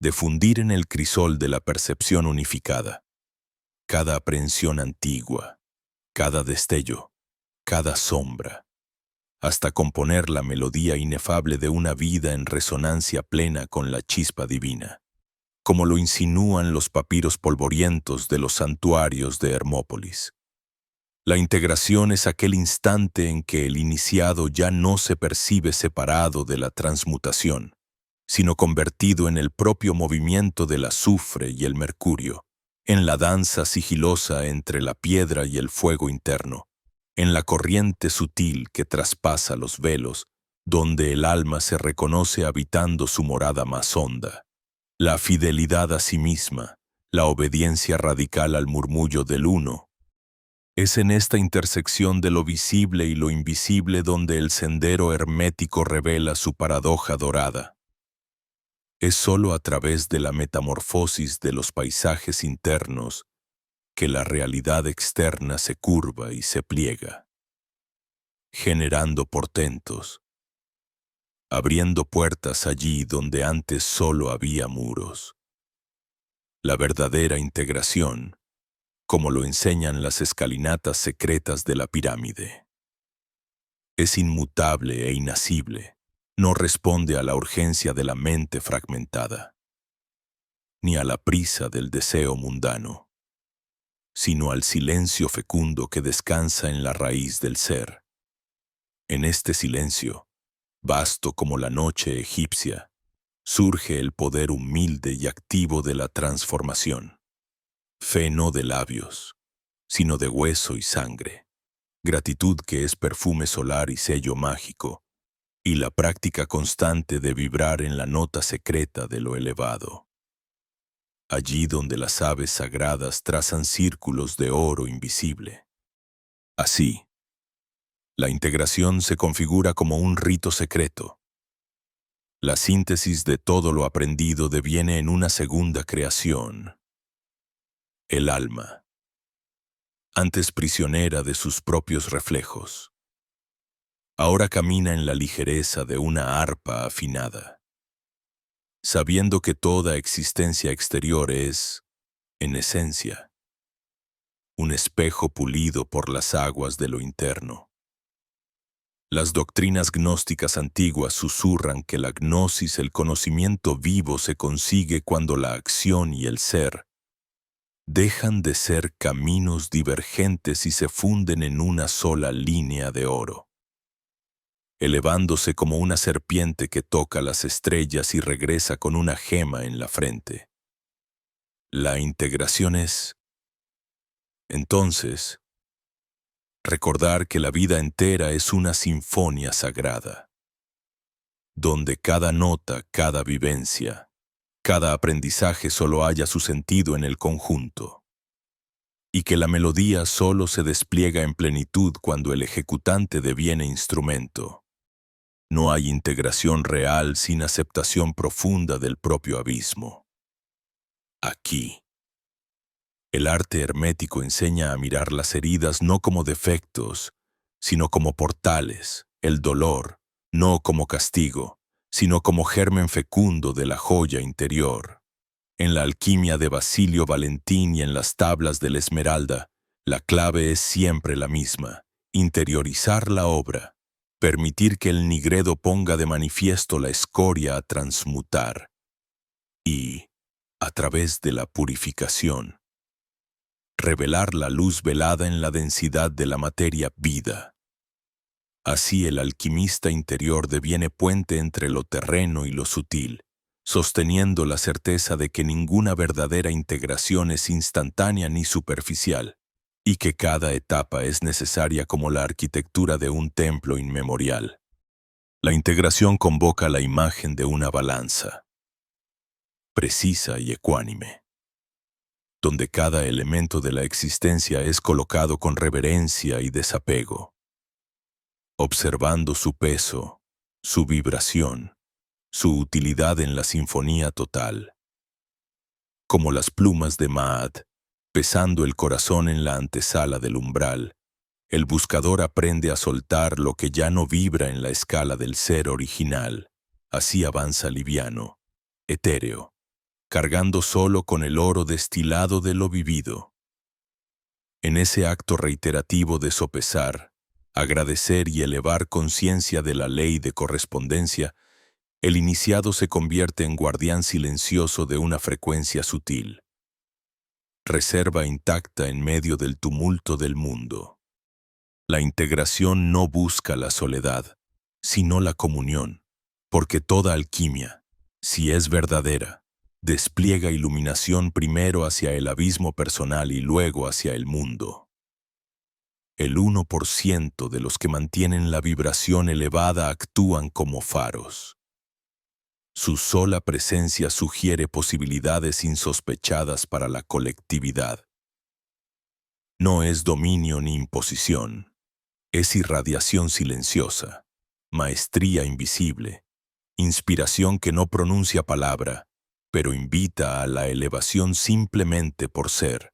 de fundir en el crisol de la percepción unificada, cada aprehensión antigua, cada destello, cada sombra, hasta componer la melodía inefable de una vida en resonancia plena con la chispa divina, como lo insinúan los papiros polvorientos de los santuarios de Hermópolis. La integración es aquel instante en que el iniciado ya no se percibe separado de la transmutación, sino convertido en el propio movimiento del azufre y el mercurio, en la danza sigilosa entre la piedra y el fuego interno, en la corriente sutil que traspasa los velos, donde el alma se reconoce habitando su morada más honda. La fidelidad a sí misma, la obediencia radical al murmullo del uno. Es en esta intersección de lo visible y lo invisible donde el sendero hermético revela su paradoja dorada. Es sólo a través de la metamorfosis de los paisajes internos que la realidad externa se curva y se pliega, generando portentos, abriendo puertas allí donde antes solo había muros. La verdadera integración, como lo enseñan las escalinatas secretas de la pirámide, es inmutable e inacible. No responde a la urgencia de la mente fragmentada, ni a la prisa del deseo mundano, sino al silencio fecundo que descansa en la raíz del ser. En este silencio, vasto como la noche egipcia, surge el poder humilde y activo de la transformación. Fe no de labios, sino de hueso y sangre, gratitud que es perfume solar y sello mágico, y la práctica constante de vibrar en la nota secreta de lo elevado. Allí donde las aves sagradas trazan círculos de oro invisible. Así, la integración se configura como un rito secreto. La síntesis de todo lo aprendido deviene en una segunda creación. El alma, antes prisionera de sus propios reflejos, ahora camina en la ligereza de una arpa afinada, sabiendo que toda existencia exterior es, en esencia, un espejo pulido por las aguas de lo interno. Las doctrinas gnósticas antiguas susurran que la gnosis, el conocimiento vivo, se consigue cuando la acción y el ser dejan de ser caminos divergentes y se funden en una sola línea de oro, elevándose como una serpiente que toca las estrellas y regresa con una gema en la frente. La integración es, entonces, recordar que la vida entera es una sinfonía sagrada, donde cada nota, cada vivencia, cada aprendizaje solo halla su sentido en el conjunto, y que la melodía solo se despliega en plenitud cuando el ejecutante deviene instrumento. No hay integración real sin aceptación profunda del propio abismo. Aquí, el arte hermético enseña a mirar las heridas no como defectos, sino como portales, el dolor, no como castigo, sino como germen fecundo de la joya interior. En la alquimia de Basilio Valentín y en las tablas de la Esmeralda, la clave es siempre la misma: interiorizar la obra, permitir que el nigredo ponga de manifiesto la escoria a transmutar y, a través de la purificación, revelar la luz velada en la densidad de la materia vida. Así el alquimista interior deviene puente entre lo terreno y lo sutil, sosteniendo la certeza de que ninguna verdadera integración es instantánea ni superficial, y que cada etapa es necesaria como la arquitectura de un templo inmemorial. La integración convoca la imagen de una balanza, precisa y ecuánime, donde cada elemento de la existencia es colocado con reverencia y desapego, observando su peso, su vibración, su utilidad en la sinfonía total. Como las plumas de Maat, pesando el corazón en la antesala del umbral, el buscador aprende a soltar lo que ya no vibra en la escala del ser original. Así avanza liviano, etéreo, cargando solo con el oro destilado de lo vivido. En ese acto reiterativo de sopesar, agradecer y elevar conciencia de la ley de correspondencia, el iniciado se convierte en guardián silencioso de una frecuencia sutil, reserva intacta en medio del tumulto del mundo. La integración no busca la soledad, sino la comunión, porque toda alquimia, si es verdadera, despliega iluminación primero hacia el abismo personal y luego hacia el mundo. El 1% de los que mantienen la vibración elevada actúan como faros. Su sola presencia sugiere posibilidades insospechadas para la colectividad. No es dominio ni imposición, es irradiación silenciosa, maestría invisible, inspiración que no pronuncia palabra, pero invita a la elevación simplemente por ser.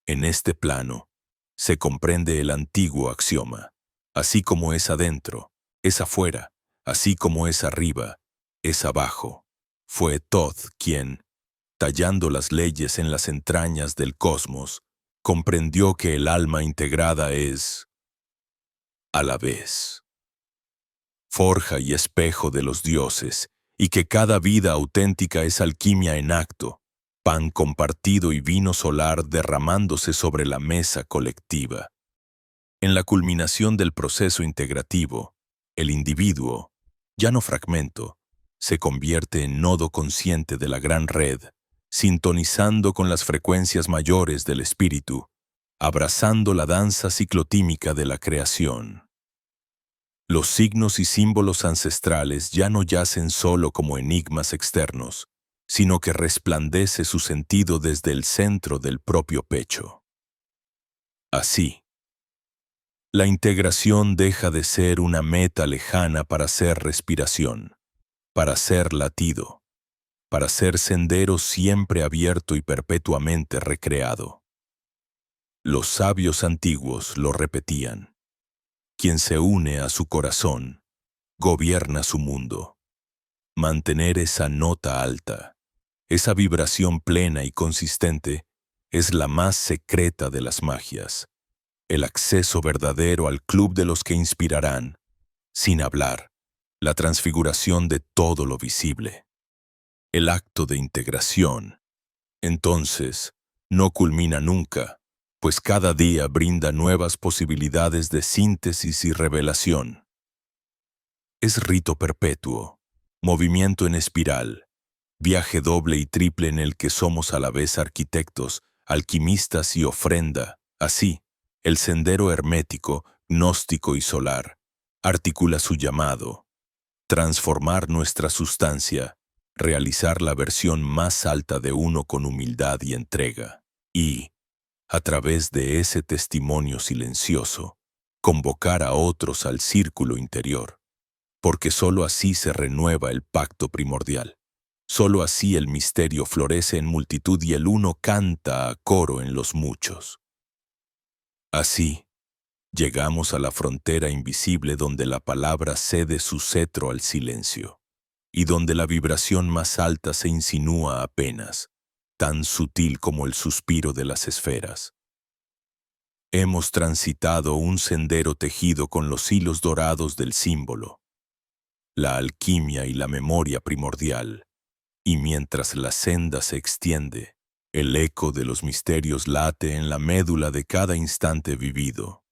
En este plano, se comprende el antiguo axioma: así como es adentro, es afuera, así como es arriba, es abajo. Fue Thoth quien, tallando las leyes en las entrañas del cosmos, comprendió que el alma integrada es, a la vez, forja y espejo de los dioses, y que cada vida auténtica es alquimia en acto, pan compartido y vino solar derramándose sobre la mesa colectiva. En la culminación del proceso integrativo, el individuo, ya no fragmento, se convierte en nodo consciente de la gran red, sintonizando con las frecuencias mayores del espíritu, abrazando la danza ciclotímica de la creación. Los signos y símbolos ancestrales ya no yacen solo como enigmas externos, sino que resplandece su sentido desde el centro del propio pecho. Así, la integración deja de ser una meta lejana para ser respiración, para ser latido, para ser sendero siempre abierto y perpetuamente recreado. Los sabios antiguos lo repetían: quien se une a su corazón, gobierna su mundo. Mantener esa nota alta, esa vibración plena y consistente, es la más secreta de las magias, el acceso verdadero al club de los que inspirarán, sin hablar, la transfiguración de todo lo visible. El acto de integración, entonces, no culmina nunca, pues cada día brinda nuevas posibilidades de síntesis y revelación. Es rito perpetuo, movimiento en espiral, viaje doble y triple en el que somos a la vez arquitectos, alquimistas y ofrenda. Así, el sendero hermético, gnóstico y solar, articula su llamado: transformar nuestra sustancia, realizar la versión más alta de uno con humildad y entrega, y, a través de ese testimonio silencioso, convocar a otros al círculo interior, porque sólo así se renueva el pacto primordial. Sólo así el misterio florece en multitud y el uno canta a coro en los muchos. Así, llegamos a la frontera invisible donde la palabra cede su cetro al silencio, y donde la vibración más alta se insinúa apenas, tan sutil como el suspiro de las esferas. Hemos transitado un sendero tejido con los hilos dorados del símbolo, la alquimia y la memoria primordial, y mientras la senda se extiende, el eco de los misterios late en la médula de cada instante vivido.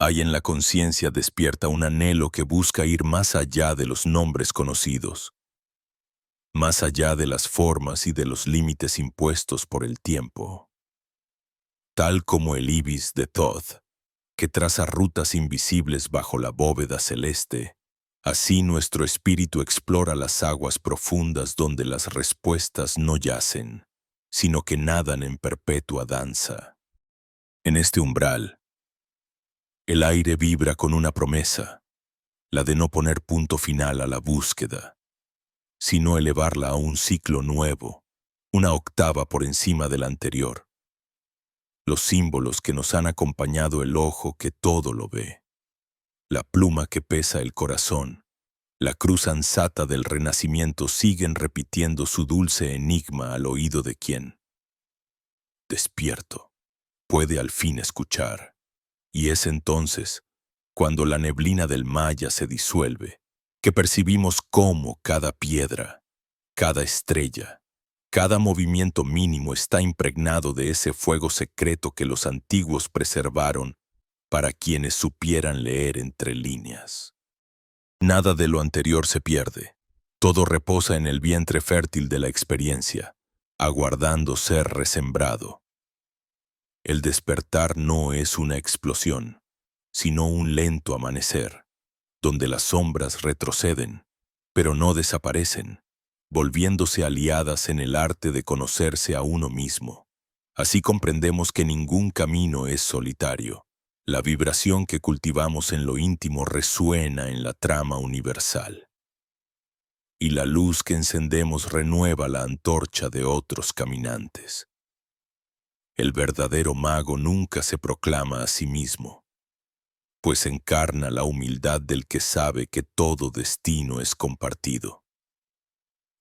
Hay en la conciencia despierta un anhelo que busca ir más allá de los nombres conocidos, más allá de las formas y de los límites impuestos por el tiempo. Tal como el ibis de Thoth, que traza rutas invisibles bajo la bóveda celeste, así nuestro espíritu explora las aguas profundas donde las respuestas no yacen, sino que nadan en perpetua danza. En este umbral, el aire vibra con una promesa, la de no poner punto final a la búsqueda, sino elevarla a un ciclo nuevo, una octava por encima del anterior. Los símbolos que nos han acompañado, el ojo que todo lo ve, la pluma que pesa el corazón, la cruz ansata del renacimiento siguen repitiendo su dulce enigma al oído de quien, despierto, puede al fin escuchar. Y es entonces, cuando la neblina del Maya se disuelve, que percibimos cómo cada piedra, cada estrella, cada movimiento mínimo está impregnado de ese fuego secreto que los antiguos preservaron para quienes supieran leer entre líneas. Nada de lo anterior se pierde. Todo reposa en el vientre fértil de la experiencia, aguardando ser resembrado. El despertar no es una explosión, sino un lento amanecer, donde las sombras retroceden, pero no desaparecen, volviéndose aliadas en el arte de conocerse a uno mismo. Así comprendemos que ningún camino es solitario. La vibración que cultivamos en lo íntimo resuena en la trama universal. Y la luz que encendemos renueva la antorcha de otros caminantes. El verdadero mago nunca se proclama a sí mismo, pues encarna la humildad del que sabe que todo destino es compartido,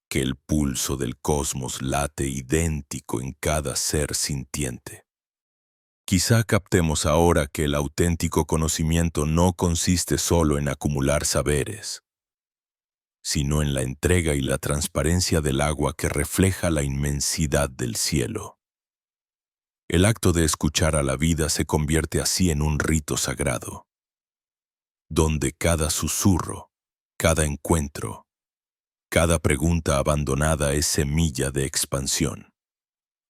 que el pulso del cosmos late idéntico en cada ser sintiente. Quizá captemos ahora que el auténtico conocimiento no consiste solo en acumular saberes, sino en la entrega y la transparencia del agua que refleja la inmensidad del cielo. El acto de escuchar a la vida se convierte así en un rito sagrado, donde cada susurro, cada encuentro, cada pregunta abandonada es semilla de expansión.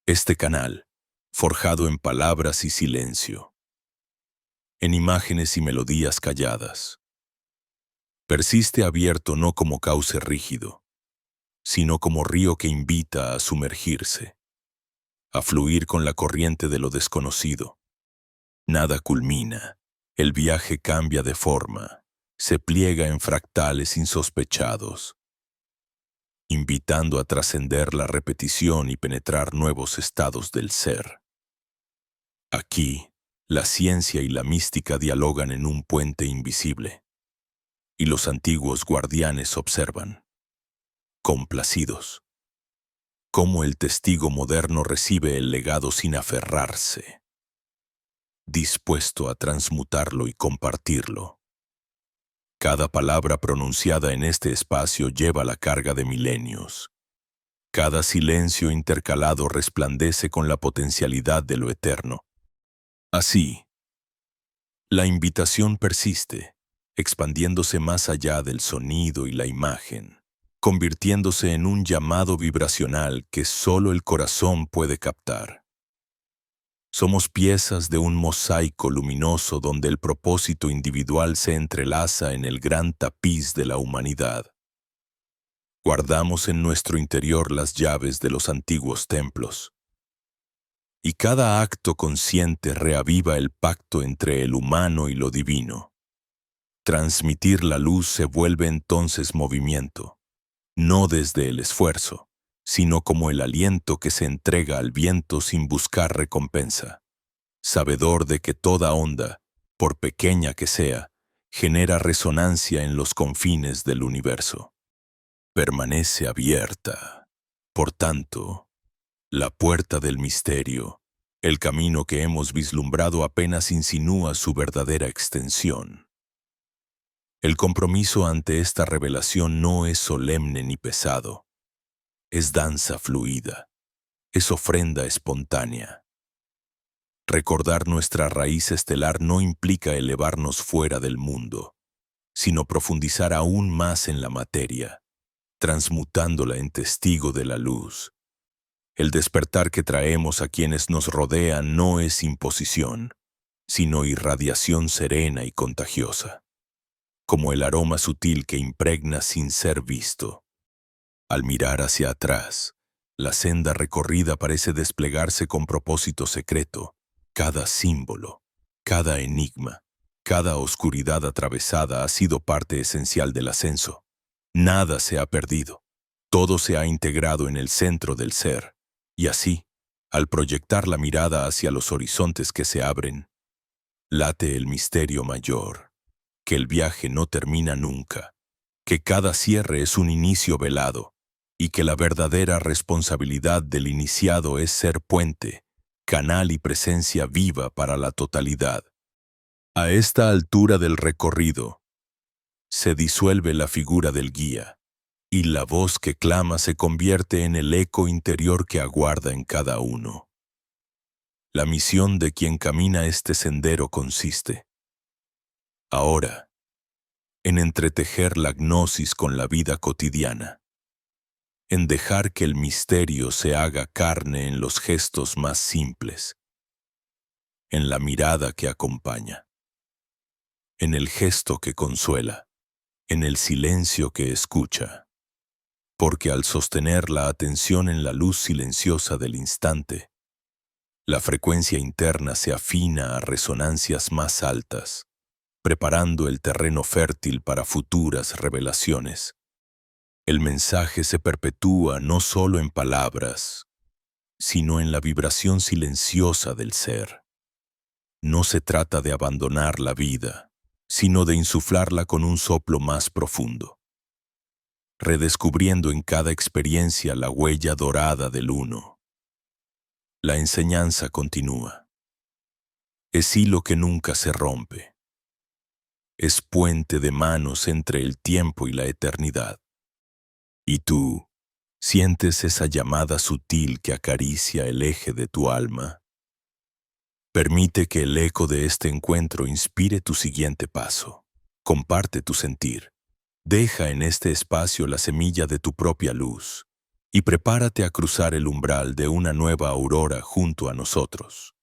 Este canal, forjado en palabras y silencio, en imágenes y melodías calladas, persiste abierto no como cauce rígido, sino como río que invita a sumergirse, a fluir con la corriente de lo desconocido. Nada culmina, el viaje cambia de forma, se pliega en fractales insospechados, invitando a trascender la repetición y penetrar nuevos estados del ser. Aquí, la ciencia y la mística dialogan en un puente invisible, y los antiguos guardianes observan, complacidos, cómo el testigo moderno recibe el legado sin aferrarse, dispuesto a transmutarlo y compartirlo. Cada palabra pronunciada en este espacio lleva la carga de milenios. Cada silencio intercalado resplandece con la potencialidad de lo eterno. Así, la invitación persiste, expandiéndose más allá del sonido y la imagen, convirtiéndose en un llamado vibracional que solo el corazón puede captar. Somos piezas de un mosaico luminoso donde el propósito individual se entrelaza en el gran tapiz de la humanidad. Guardamos en nuestro interior las llaves de los antiguos templos, y cada acto consciente reaviva el pacto entre el humano y lo divino. Transmitir la luz se vuelve entonces movimiento, no desde el esfuerzo, sino como el aliento que se entrega al viento sin buscar recompensa, sabedor de que toda onda, por pequeña que sea, genera resonancia en los confines del universo. Permanece abierta, por tanto, la puerta del misterio, El camino que hemos vislumbrado apenas insinúa su verdadera extensión. El compromiso ante esta revelación no es solemne ni pesado. Es danza fluida. Es ofrenda espontánea. Recordar nuestra raíz estelar no implica elevarnos fuera del mundo, sino profundizar aún más en la materia, transmutándola en testigo de la luz. El despertar que traemos a quienes nos rodean no es imposición, sino irradiación serena y contagiosa, como el aroma sutil que impregna sin ser visto. Al mirar hacia atrás, la senda recorrida parece desplegarse con propósito secreto. Cada símbolo, cada enigma, cada oscuridad atravesada ha sido parte esencial del ascenso. Nada se ha perdido. Todo se ha integrado en el centro del ser. Y así, al proyectar la mirada hacia los horizontes que se abren, late el misterio mayor, que el viaje no termina nunca, que cada cierre es un inicio velado, y que la verdadera responsabilidad del iniciado es ser puente, canal y presencia viva para la totalidad. A esta altura del recorrido, se disuelve la figura del guía, y la voz que clama se convierte en el eco interior que aguarda en cada uno. La misión de quien camina este sendero consiste, ahora, en entretejer la gnosis con la vida cotidiana, en dejar que el misterio se haga carne en los gestos más simples, en la mirada que acompaña, en el gesto que consuela, en el silencio que escucha. Porque al sostener la atención en la luz silenciosa del instante, la frecuencia interna se afina a resonancias más altas, preparando el terreno fértil para futuras revelaciones. El mensaje se perpetúa no solo en palabras, sino en la vibración silenciosa del ser. No se trata de abandonar la vida, sino de insuflarla con un soplo más profundo, redescubriendo en cada experiencia la huella dorada del uno. La enseñanza continúa. Es hilo que nunca se rompe. Es puente de manos entre el tiempo y la eternidad. Y tú, ¿sientes esa llamada sutil que acaricia el eje de tu alma? Permite que el eco de este encuentro inspire tu siguiente paso. Comparte tu sentir. Deja en este espacio la semilla de tu propia luz y prepárate a cruzar el umbral de una nueva aurora junto a nosotros.